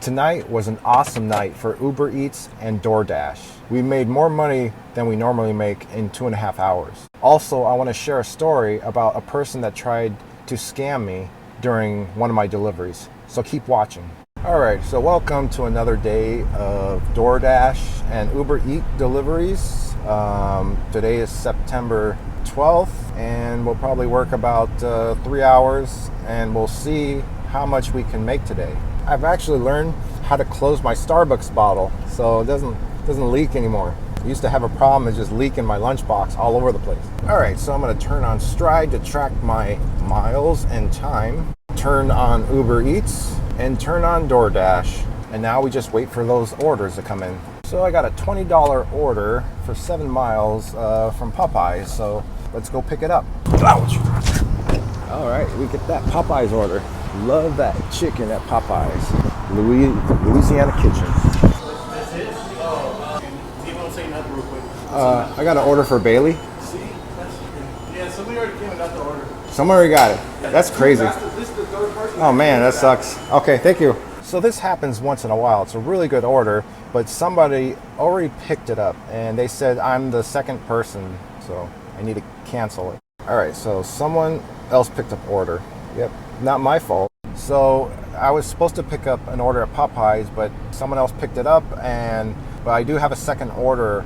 Tonight was an awesome night for Uber Eats and DoorDash. We made more money than we normally make in 2.5 hours. Also, I want to share a story about a person that tried to scam me during one of my deliveries. So keep watching. Alright, so welcome to another day of DoorDash and Uber Eats deliveries. Today is September 12th, and we'll probably work about 3 hours, and we'll see how much we can make today. I've actually learned how to close my Starbucks bottle so it doesn't leak anymore. I used to have a problem of just leaking my lunchbox all over the place. Alright, so I'm going to turn on Stride to track my miles and time, turn on Uber Eats, and turn on DoorDash. And now we just wait for those orders to come in. So I got a $20 order for 7 miles from Popeyes, so let's go pick it up. Ouch! Alright, we get that Popeyes order. Love that chicken at Popeyes. Louisiana Kitchen. I got an order for Bailey. Yeah, somebody already came and got the order. Someone already got it. That's crazy. Oh man, that sucks. Okay, thank you. So this happens once in a while. It's a really good order, but somebody already picked it up and they said I'm the second person, so I need to cancel it. Alright, so someone else picked up order. Yep, not my fault. So I was supposed to pick up an order at Popeyes, but someone else picked it up, but I do have a second order,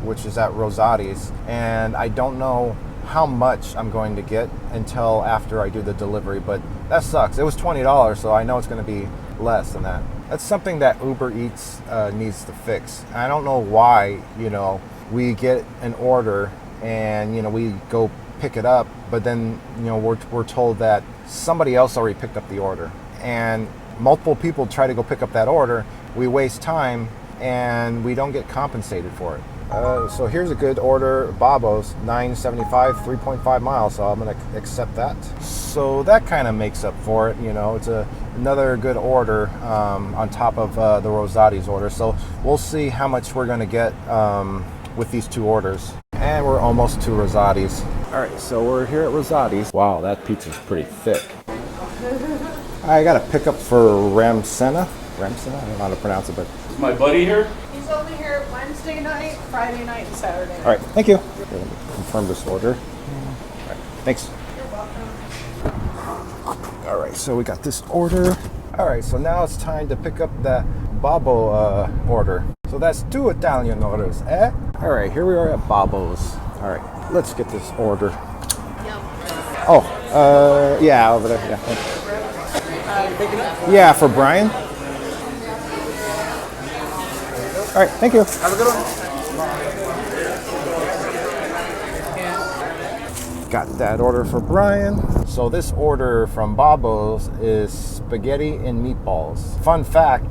which is at Rosati's, and I don't know how much I'm going to get until after I do the delivery, but that sucks. It was $20, so I know it's going to be less than that. That's something that Uber Eats needs to fix. I don't know why, we get an order and, we go pick it up, but then, we're told that somebody else already picked up the order. And multiple people try to go pick up that order. We waste time and we don't get compensated for it. So here's a good order, Babos, $9.75, 3.5 miles, so I'm going to accept that. So that kind of makes up for it, it's another good order on top of the Rosati's order. So we'll see how much we're going to get with these two orders. And we're almost to Rosati's. All right, so we're here at Rosati's. Wow, that pizza's pretty thick. I got a pickup for Ramsena. I don't know how to pronounce it, but... Is my buddy here? He's only here Wednesday night, Friday night, and Saturday night. All right, thank you. Okay, let me confirm this order. All right, thanks. You're welcome. All right, so we got this order. All right, so now it's time to pick up the Babbo order. So that's 2 Italian orders, eh? All right, here we are at Babbo's. All right, let's get this order. Oh, yeah, over there, yeah. Yeah, for Brian. All right, thank you. Have a good one. Got that order for Brian. So this order from Babbo's is spaghetti and meatballs. Fun fact,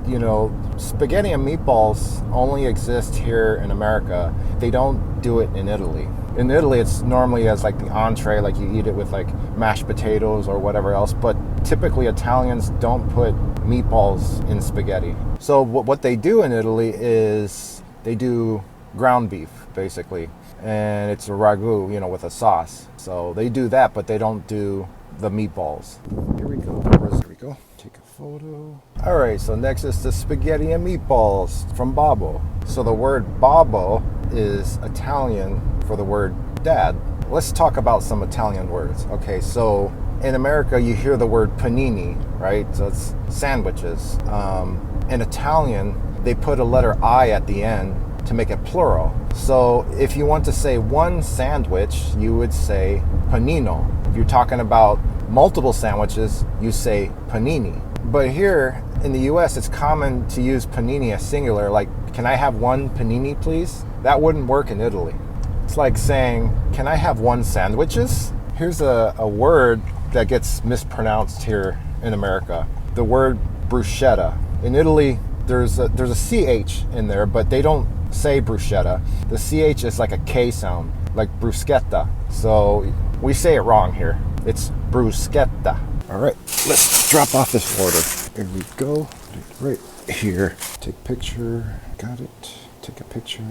spaghetti and meatballs only exist here in America. They don't do it in Italy. In Italy, it's normally as like the entree, like you eat it with like mashed potatoes or whatever else, but typically Italians don't put meatballs in spaghetti. So what they do in Italy is they do ground beef, basically. And it's a ragu, with a sauce. So they do that, but they don't do the meatballs. Here we go. Here we go. Take a photo. All right, so next is the spaghetti and meatballs from Babbo. So the word Babbo is Italian for the word dad. Let's talk about some Italian words. Okay, so in America, you hear the word panini, right? So it's sandwiches. In Italian, they put a letter I at the end to make it plural. So if you want to say one sandwich, you would say panino. If you're talking about multiple sandwiches, you say panini. But here in the US, it's common to use panini as singular, like, can I have one panini, please? That wouldn't work in Italy. It's like saying, can I have one sandwiches? Here's a word that gets mispronounced here in America. The word bruschetta. In Italy, there's a CH in there, but they don't say bruschetta. The CH is like a K sound, like bruschetta. So we say it wrong here. It's bruschetta. All right, let's drop off this order. Here we go. Put it right here. Take picture. Got it. Take a picture.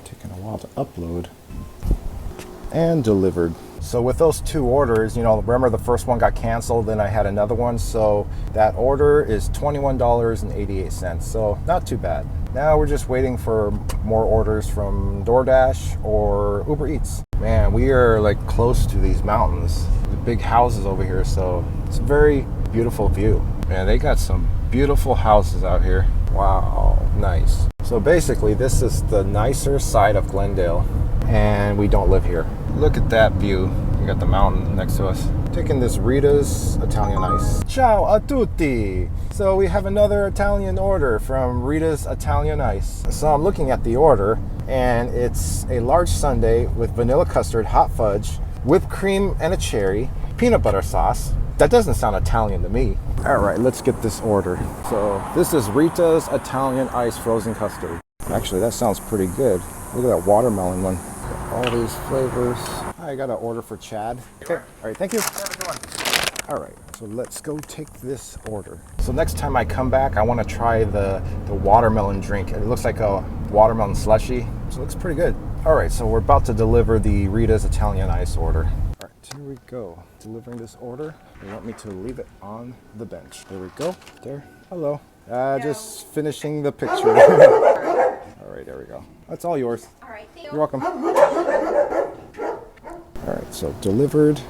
Taking a while to upload. and delivered. So with those 2 orders, remember the first one got canceled, then I had another one. So that order is $21.88. So not too bad. Now we're just waiting for more orders from DoorDash or Uber Eats. Man, we are like close to these mountains, the big houses over here. So it's a very beautiful view. Man, they got some beautiful houses out here. Wow, nice. So basically this is the nicer side of Glendale and we don't live here. Look at that view. We got the mountain next to us. Taking this Rita's Italian Ice. Ciao a tutti. So we have another Italian order from Rita's Italian Ice. So I'm looking at the order and it's a large sundae with vanilla custard, hot fudge, whipped cream and a cherry, peanut butter sauce. That doesn't sound Italian to me. All right, let's get this order. So this is Rita's Italian Ice frozen custard. Actually, that sounds pretty good. Look at that watermelon one. Got all these flavors. I got an order for Chad. Okay, all right, thank you. All right, so let's go take this order. So next time I come back, I want to try the watermelon drink. It looks like a watermelon slushy, so it looks pretty good. All right, so we're about to deliver the Rita's Italian Ice order. All right, here we go. Delivering this order. They want me to leave it on the bench. There we go. There. Hello. Just finishing the picture. All right, there we go. That's all yours. All right, thank you. You're welcome. All right, so delivered.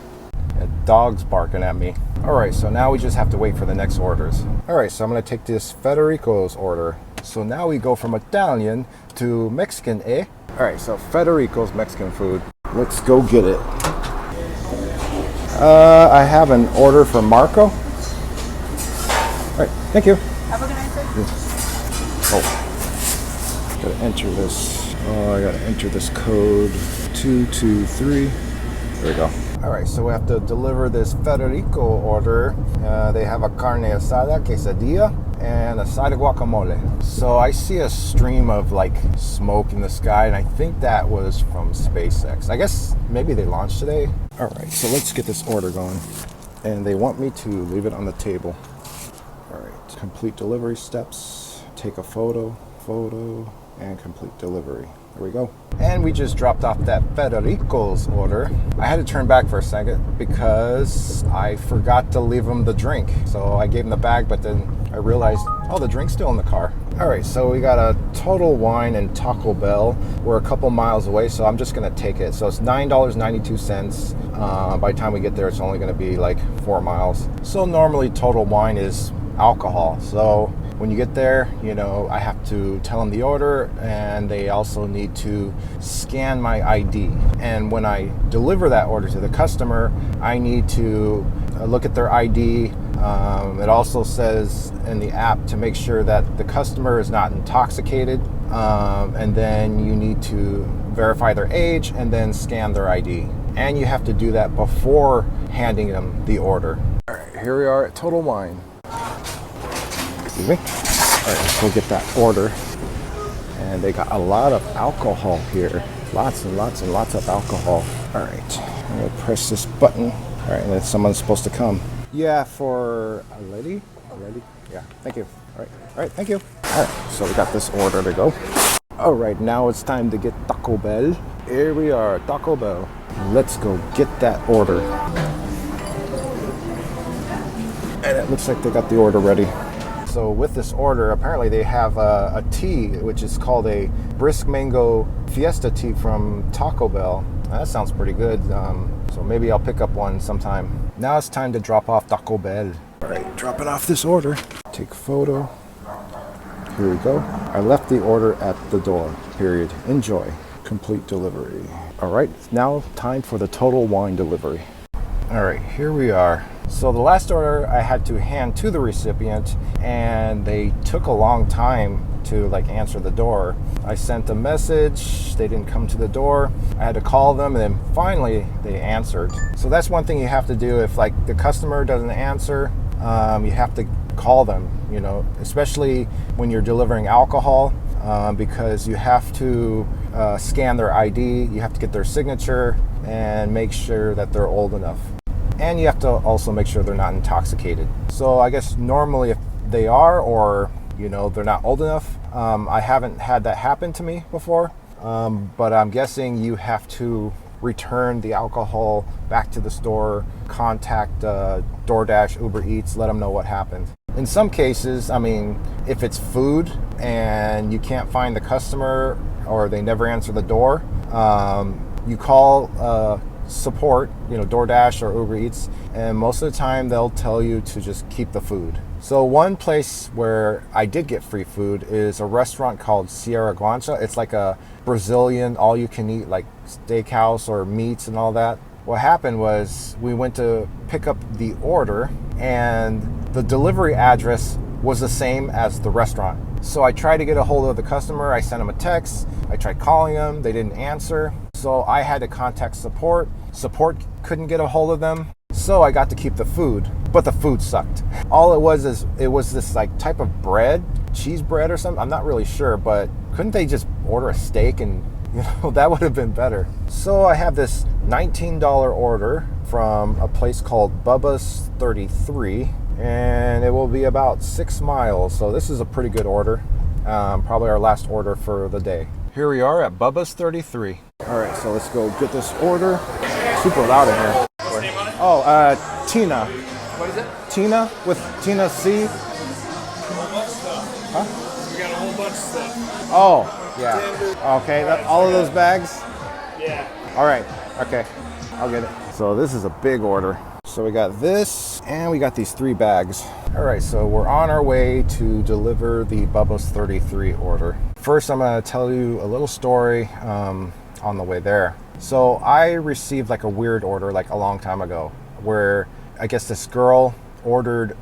And dog's barking at me. All right, so now we just have to wait for the next orders. All right, so I'm gonna take this Federico's order. So now we go from Italian to Mexican, eh? All right, so Federico's Mexican food. Let's go get it. I have an order for Marco. All right, thank you. Have a good night, sir. Oh, gotta enter this. Oh, I gotta enter this code 223. There we go. All right, so we have to deliver this Federico order. They have a carne asada, quesadilla, and a side of guacamole. So I see a stream of like smoke in the sky, and I think that was from SpaceX. I guess maybe they launched today. All right, so let's get this order going. And they want me to leave it on the table. All right, complete delivery steps. Take a photo, and complete delivery. There we go. And we just dropped off that Federico's order. I had to turn back for a second because I forgot to leave him the drink. So I gave him the bag, but then I realized, oh, the drink's still in the car. All right, so we got a Total Wine and Taco Bell. We're a couple miles away, so I'm just gonna take it. So it's $9.92. By the time we get there, it's only gonna be like 4 miles. So normally Total Wine is alcohol. So when you get there, I have to tell them the order, and they also need to scan my ID. And when I deliver that order to the customer, I need to look at their ID. It also says in the app to make sure that the customer is not intoxicated. And then you need to verify their age and then scan their ID. And you have to do that before handing them the order. All right, here we are at Total Wine. Excuse me. All right, let's go get that order. And they got a lot of alcohol here. Lots and lots and lots of alcohol. All right, I'm gonna press this button. All right, and then someone's supposed to come. Yeah, for a lady? A lady? Yeah, thank you. All right, thank you. All right, so we got this order to go. All right, now it's time to get Taco Bell. Here we are, Taco Bell. Let's go get that order. And it looks like they got the order ready. So with this order, apparently they have a tea, which is called a Brisk Mango Fiesta tea from Taco Bell. That sounds pretty good. So maybe I'll pick up one sometime. Now it's time to drop off Taco Bell. All right, dropping off this order. Take a photo. Here we go. I left the order at the door, period. Enjoy. Complete delivery. All right, it's now time for the Total Wine delivery. All right, here we are. So the last order I had to hand to the recipient, and they took a long time to answer the door. I sent a message, they didn't come to the door. I had to call them, and then finally they answered. So that's one thing you have to do if the customer doesn't answer. You have to call them, especially when you're delivering alcohol, because you have to scan their ID, you have to get their signature, and make sure that they're old enough. And you have to also make sure they're not intoxicated. So I guess normally if they are, or they're not old enough, I haven't had that happen to me before, but I'm guessing you have to return the alcohol back to the store, contact DoorDash, Uber Eats, let them know what happened. In some cases, I mean, if it's food and you can't find the customer or they never answer the door, you call support, DoorDash or Uber Eats, and most of the time they'll tell you to just keep the food. So one place where I did get free food is a restaurant called Sierra Guancha. It's like a Brazilian all-you-can-eat, like steakhouse or meats and all that. What happened was we went to pick up the order and the delivery address was the same as the restaurant. So I tried to get a hold of the customer. I sent them a text. I tried calling them. They didn't answer. So I had to contact support. Support couldn't get a hold of them. So I got to keep the food, but the food sucked. All it was is it was this like type of bread, cheese bread or something. I'm not really sure, but couldn't they just order a steak and that would have been better. So I have this $19 order from a place called Bubba's 33, and it will be about 6 miles. So this is a pretty good order. Probably our last order for the day. Here we are at Bubba's 33. All right, so let's go get this order. Super loud in here. What's the name on it? Oh, Tina. What is it? Tina with Tina C. A whole bunch of stuff. Huh? We got a whole bunch of stuff. Oh, yeah. Okay, all of those bags? Yeah. All right, okay. I'll get it. So this is a big order. So we got this, and we got these 3 bags. All right, so we're on our way to deliver the Bubba's 33 order. First, I'm gonna tell you a little story on the way there. So I received like a weird order like a long time ago where I guess this girl ordered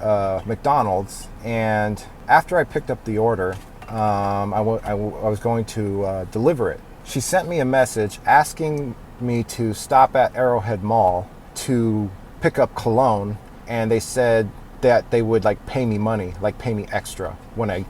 McDonald's, and after I picked up the order, I was going to deliver it. She sent me a message asking me to stop at Arrowhead Mall to pick up cologne, and they said that they would like pay me money, like pay me extra when I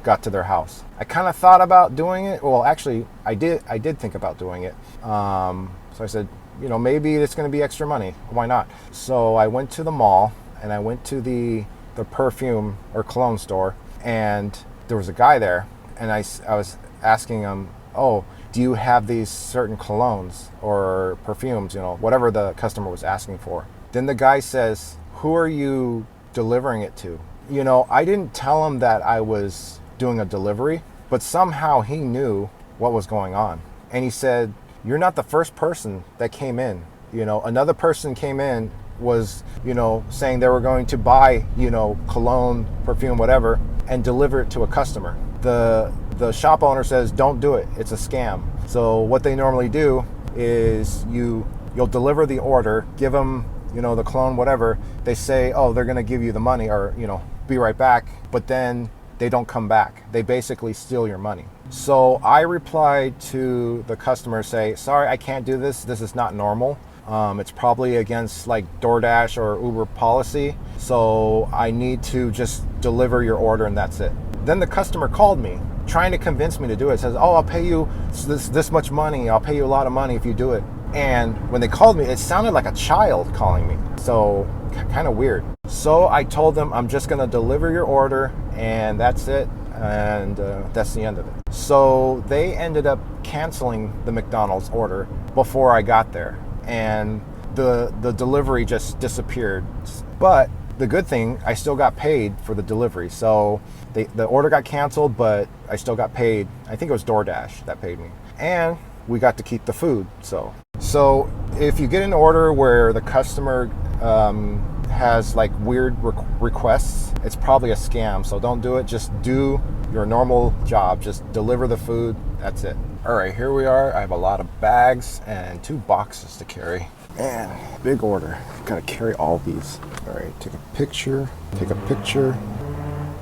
got to their house. I kind of thought about doing it. Well, actually, I did think about doing it. So I said, maybe it's going to be extra money. Why not? So I went to the mall and I went to the perfume or cologne store, and there was a guy there, and I was asking him, oh, do you have these certain colognes or perfumes, whatever the customer was asking for. Then the guy says, who are you delivering it to? I didn't tell him that I was doing a delivery, but somehow he knew what was going on. And he said, you're not the first person that came in. Another person came in, was, saying they were going to buy, cologne, perfume, whatever, and deliver it to a customer. The shop owner says, don't do it. It's a scam. So what they normally do is you'll deliver the order, give them, the cologne, whatever. They say, oh, they're going to give you the money or, be right back. But then they don't come back. They basically steal your money. So I replied to the customer, say, sorry, I can't do this. This is not normal. It's probably against like DoorDash or Uber policy. So I need to just deliver your order and that's it. Then the customer called me, trying to convince me to do it. Says, oh, I'll pay you this much money. I'll pay you a lot of money if you do it. And when they called me, it sounded like a child calling me. So kind of weird. So I told them, I'm just going to deliver your order and that's it. And that's the end of it. So they ended up canceling the McDonald's order before I got there. And the delivery just disappeared. But the good thing, I still got paid for the delivery. So the order got canceled, but I still got paid. I think it was DoorDash that paid me. And we got to keep the food. So if you get an order where the customer has like weird requests, it's probably a scam. So don't do it. Just do your normal job. Just deliver the food. That's it. All right, here we are. I have a lot of bags and 2 boxes to carry. And big order. Gotta carry all these. All right, take a picture,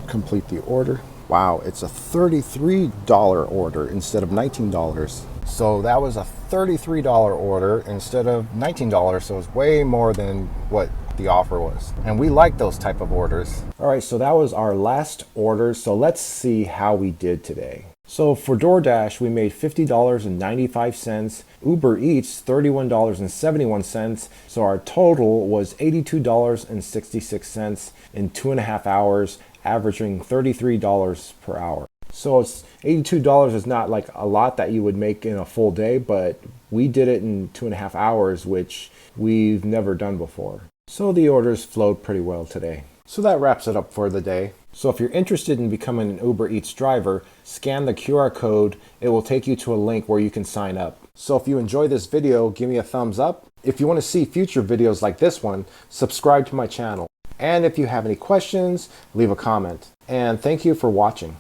complete the order. Wow, it's a $33 order instead of $19. So that was a $33 order instead of $19. So it's way more than what the offer was. And we like those type of orders. All right, so that was our last order. So let's see how we did today. So for DoorDash, we made $50.95, Uber Eats $31.71, so our total was $82.66 in 2.5 hours, averaging $33 per hour. So it's $82 is not like a lot that you would make in a full day, but We did it in 2.5 hours, which we've never done before. So the orders flowed pretty well today. So that wraps it up for the day. So if you're interested in becoming an Uber Eats driver, scan the QR code. It will take you to a link where you can sign up. So if you enjoy this video, give me a thumbs up. If you want to see future videos like this one, subscribe to my channel. And if you have any questions, leave a comment. And thank you for watching.